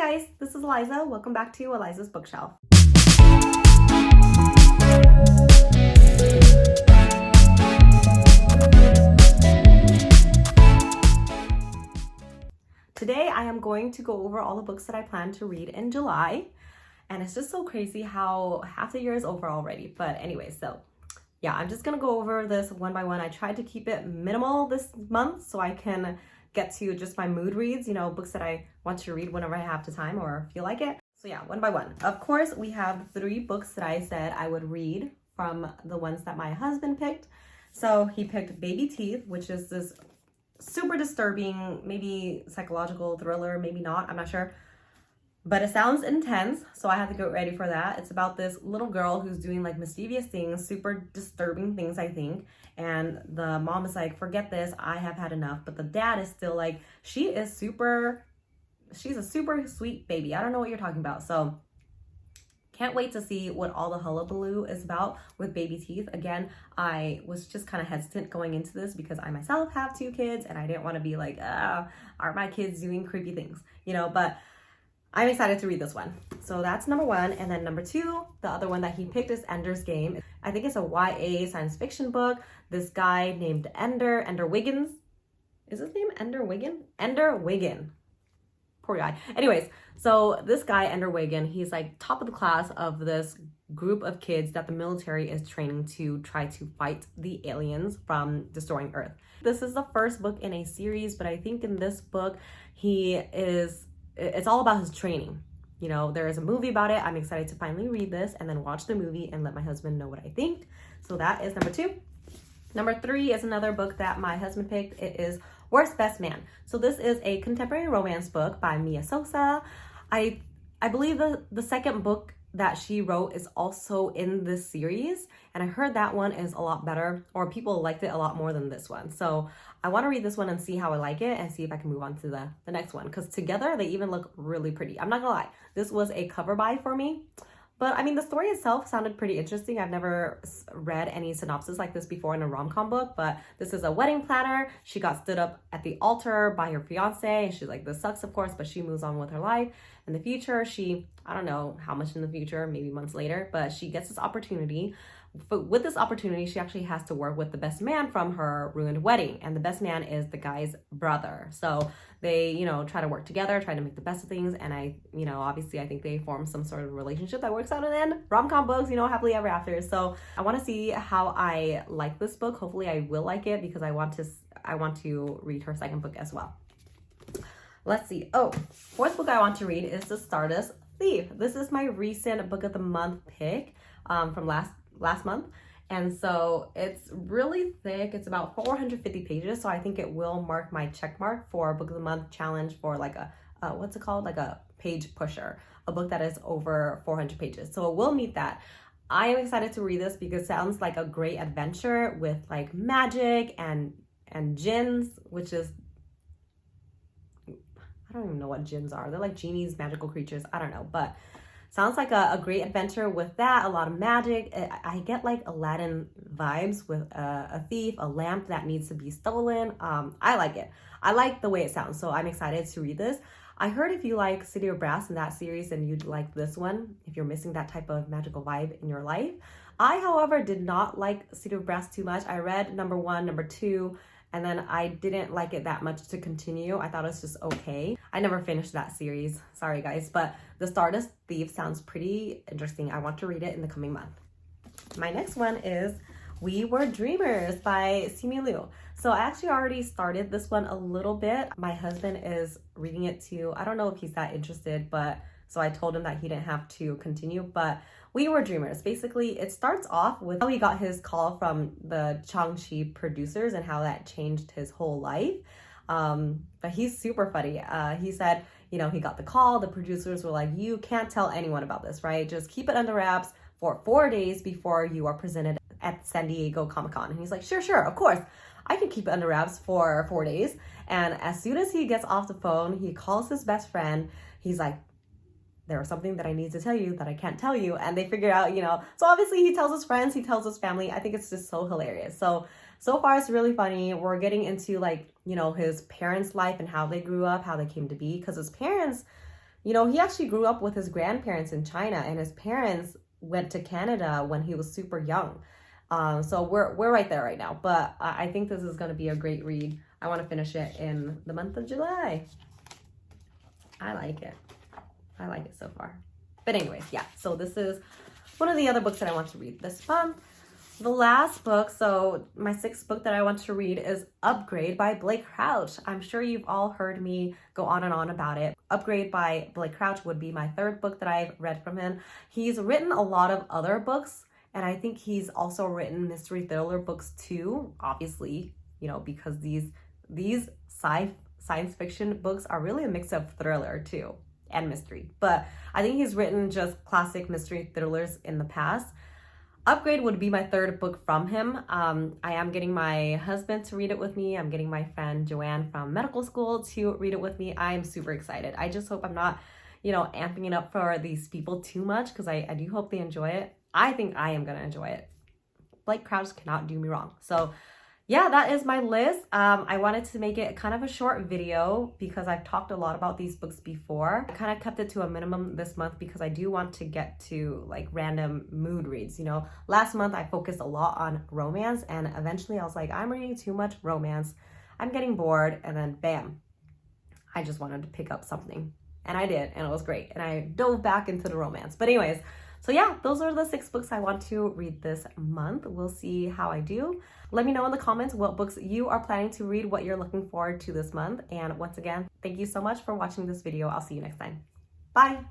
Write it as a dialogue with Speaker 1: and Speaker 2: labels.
Speaker 1: guys, this is Eliza. Welcome back to Eliza's Bookshelf. Today I am going to go over all the books that I plan to read in July. And it's just so crazy how half the year is over already. But anyway, so yeah, I'm just gonna go over this one by one. I tried to keep it minimal this month so I can get to just my mood reads, books that I want to read whenever I have the time or feel like it. So yeah, one by one. Of course, we have 3 books that I said I would read from the ones that my husband picked. So he picked Baby Teeth, which is this super disturbing, maybe psychological thriller, maybe not, I'm not sure. But it sounds intense, so I have to get ready for that. It's about this little girl who's doing like mischievous things, super disturbing things, I think. And the mom is like, forget this, I have had enough. But the dad is still like, she's a super sweet baby. I don't know what you're talking about. So can't wait to see what all the hullabaloo is about with Baby Teeth. Again, I was just kind of hesitant going into this because I myself have 2 kids and I didn't want to be like, aren't my kids doing creepy things, but I'm excited to read this one. So that's number 1. And then number 2, the other one that he picked is Ender's Game. I think it's a YA science fiction book. This guy named Ender Wiggins. Is his name Ender Wiggin? Ender Wiggin. Poor guy. Anyways, so this guy, Ender Wiggin, he's like top of the class of this group of kids that the military is training to try to fight the aliens from destroying Earth. This is the first book in a series, but I think in this book, it's all about his training. There is a movie about it. I'm excited to finally read this and then watch the movie and let my husband know what I think. So that is number 2. Number 3 is another book that my husband picked. It is Worst Best Man. So this is a contemporary romance book by Mia Sosa. I believe the second book that she wrote is also in this series, and I heard that one is a lot better, or people liked it a lot more than this one. So I want to read this one and see how I like it and see if I can move on to the next one, because together they even look really pretty. I'm not gonna lie, this was a cover buy for me. But I mean, the story itself sounded pretty interesting. I've never read any synopsis like this before in a rom-com book, but this is a wedding planner. She got stood up at the altar by her fiance, and she's like, this sucks, of course, but she moves on with her life. In the future, I don't know how much in the future, maybe months later, but she gets this opportunity. But with this opportunity, she actually has to work with the best man from her ruined wedding. And the best man is the guy's brother. So they, try to work together, try to make the best of things. And obviously I think they form some sort of relationship that works out in the end. Rom-com books, happily ever after. So I want to see how I like this book. Hopefully I will like it because I want to read her second book as well. Let's see. Oh, 4th book I want to read is The Stardust Thief. This is my recent book of the month pick from last month, and so it's really thick. It's about 450 pages, so I think it will mark my check mark for book of the month challenge for like a what's it called, like a page pusher, a book that is over 400 pages, so it will meet that. I am excited to read this because it sounds like a great adventure with like magic and jinns, which is, I don't even know what jinns are. They're like genies, magical creatures, I don't know, but sounds like a great adventure with that, a lot of magic. I get like Aladdin vibes with a thief, a lamp that needs to be stolen. I like it. I like the way it sounds, so I'm excited to read this. I heard if you like City of Brass in that series, then you'd like this one if you're missing that type of magical vibe in your life. I, however, did not like City of Brass too much. I read number 1, number 2, and then I didn't like it that much to continue. I thought it was just okay. I never finished that series. Sorry, guys. But The Stardust Thief sounds pretty interesting. I want to read it in the coming month. My next one is We Were Dreamers by Simu Liu. So I actually already started this one a little bit. My husband is reading it too. I don't know if he's that interested, but so I told him that he didn't have to continue. But We Were Dreamers. Basically, it starts off with how he got his call from the Changchi producers and how that changed his whole life. But he's super funny. He said, he got the call. The producers were like, you can't tell anyone about this, right? Just keep it under wraps for 4 days before you are presented at San Diego Comic-Con. And he's like, sure, of course. I can keep it under wraps for 4 days. And as soon as he gets off the phone, he calls his best friend. He's like, there was something that I need to tell you that I can't tell you. And they figure out, so obviously he tells his friends, he tells his family. I think it's just so hilarious. So far it's really funny. We're getting into his parents' life and how they grew up, how they came to be. Because his parents You know, he actually grew up with his grandparents in China, and his parents went to Canada when he was super young. So we're right there right now. But I think this is going to be a great read. I want to finish it in the month of July. I like it. I like it so far. But anyways, yeah. So this is one of the other books that I want to read this month. The last book, so my 6th book that I want to read is Upgrade by Blake Crouch. I'm sure you've all heard me go on and on about it. Upgrade by Blake Crouch would be my 3rd book that I've read from him. He's written a lot of other books, and I think he's also written mystery thriller books too, obviously, you know, because these science fiction books are really a mix of thriller too and mystery. But I think he's written just classic mystery thrillers in the past. Upgrade would be my 3rd book from him. I am getting my husband to read it with me. I'm getting my friend Joanne from medical school to read it with me. I'm super excited. I just hope I'm not, you know, amping it up for these people too much, because I do hope they enjoy it. I think I am going to enjoy it. Blake Crouch cannot do me wrong. So yeah, that is my list. I wanted to make it kind of a short video because I've talked a lot about these books before. I kind of kept it to a minimum this month because I do want to get to like random mood reads. You know, last month I focused a lot on romance, and eventually I was like, I'm reading too much romance. I'm getting bored, and then bam, I just wanted to pick up something. And I did, and it was great. And I dove back into the romance. But anyways, so yeah, those are the 6 books I want to read this month. We'll see how I do. Let me know in the comments what books you are planning to read, what you're looking forward to this month. And once again, thank you so much for watching this video. I'll see you next time. Bye.